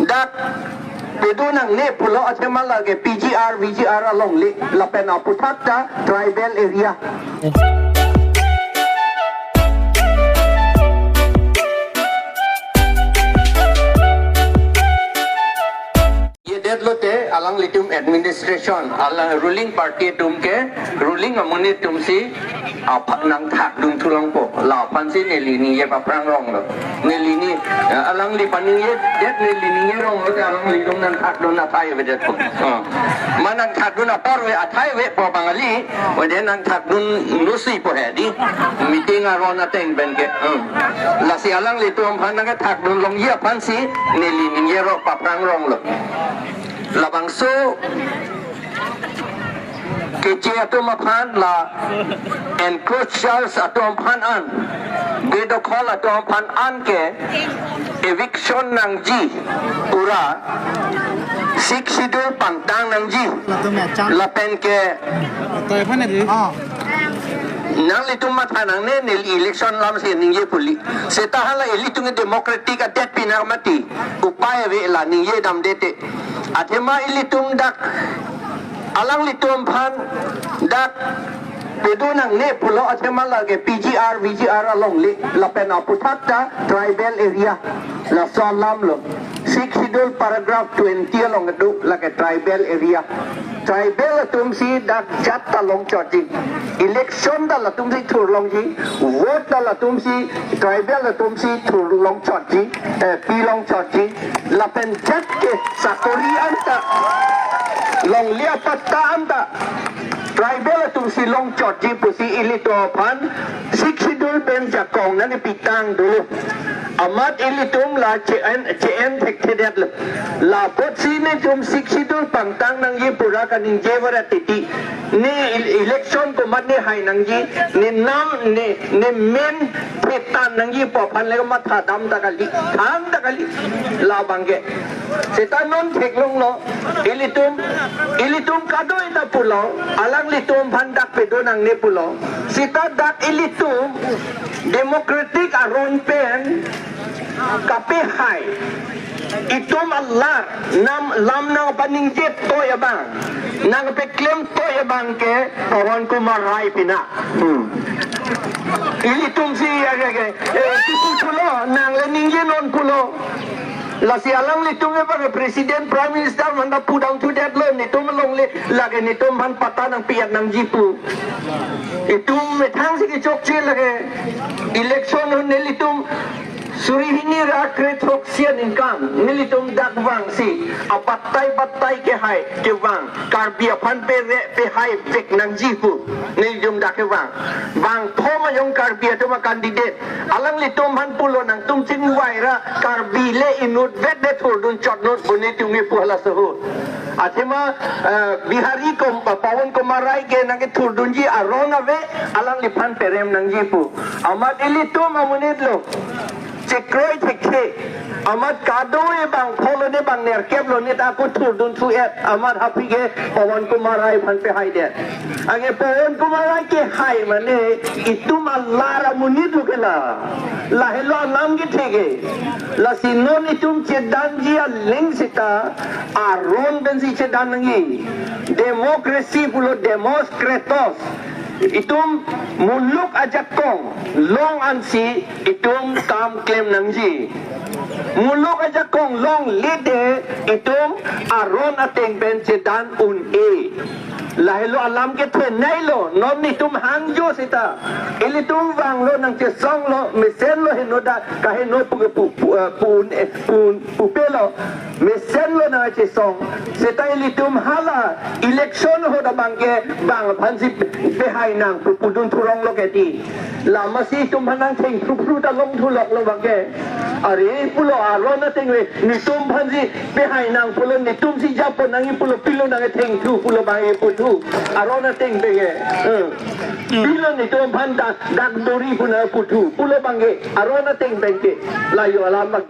dak pedunang ne pulo achemal lage VGR along li lapena puthakta tribal area lote alang litum administration alang ruling party tum ke ruling amuni tum si nang thak dung thulang po la pan si ne lini ye pa prang rong lo ne lini alang li pan ye det ne lini ye rong lo alang li dum nang thak dun na thai ve det po manang thak dun na por ve athai ve po bangali we de nang thak dun nu si po he di meeting a ron na teng ben ke la si alang li tum pan nang thak dun long ye pan si ne lini ye ro pa prang rong lo labang so kece atom aphan la encroachers atom aphan an bedokol atom aphan an ke eviction nang ji pura sik sidul pantang nang ji lapen ke nang litung mathanang ne nil election lam se ningye puli seta hala elitung democratic atet pinamati upaya ve la ningye dam dete athema elitung dak alang litum phan dak pedunang ne pulo athema lage VGR along li lapena puthakta tribal area la salam lo sik sidul paragraph 20 along du lage tribal area tribal tum si dak jat talong choti election da la tum si thur long ji vote da la tum si tribal la tum si thur long choti pi long choti la pen jat ke sakori anta long lia patta anta tribal la tum si long choti pusi ilito phan sik sidul ben jakong na ni pitang dulu amat ilitum la cn thekthedet la potsi ne tum sik sidul pangtang nang ye pura kaning jewara titi ne election ko mat ne hai nang ji ne nam ne men petan nang ye po phan le ma tha dam da kali thang da kali la bangge seta non theklong no ilitum kadoi da pulo alang litum phan dak pedo nang ne pulo sita dak ilitum democratic aron pen kape hai itum Allah nam lam nang paning jet to ya bang nang pe claim to ya bang ke Pawan Kumar Rai pina ilitum si ya ke pulo nang le ningye non pulo la si alang litum e bang presiden prime minister manda pudang tu det lo ni tum long le lage ni tum han pata nang piat nang jipu itum me thang si ki chok che lage election ne litum surihini rakre thoksian income nilitum dakwang si apatai ke hai ke wang karbia phan pe hai vek nang jipu nilitum dakwang wang thoma yong karbia to ma candidate alang litum han pulo nang tum chin waira karbi le inut vet de thur dun chot not bune tungi puhala sahu athema bihari ko Pawan Kumar Rai ke nang thur dun ji arona ve alang liphan perem nang jipu amat ilitum amunit lo cekroi cekhe amat kadoi bang pholo ne bang ner keblo ne ta ko thur dun thu et amat hapi ke Pawan Kumar Rai phan pe hai de age Pawan Kumar Rai ke hai mane itum Allah ra munit lukela la helo nam ki thege la sinon itum chedan ji a ling sita aron ben si chedan ngi democracy pulo demoskratos itum muluk ajakong long ansi itum kam claim nangji muluk ajakong long lide itum aron ateng ben sedan un e lahelo alam ke the nailo non ni tum hangjo sita ilitum wang lo nang che song lo mesen lo henoda kahe no pu pelo mesen lo na che song sita ilitum hala election ho da bangke bang phansi pe hai nang pudun thurong lo ke ti lama si tum hanang theng thru da long thu lok lo bangke are pulo aro na teng ni tum phansi pe hai nang pulo ni tum si japon nang pulo pilo nang theng thu pulo bang e putu arona teng bege pilo ni tum phan dak dori puna putu pulo bangke arona teng bangke la yo alam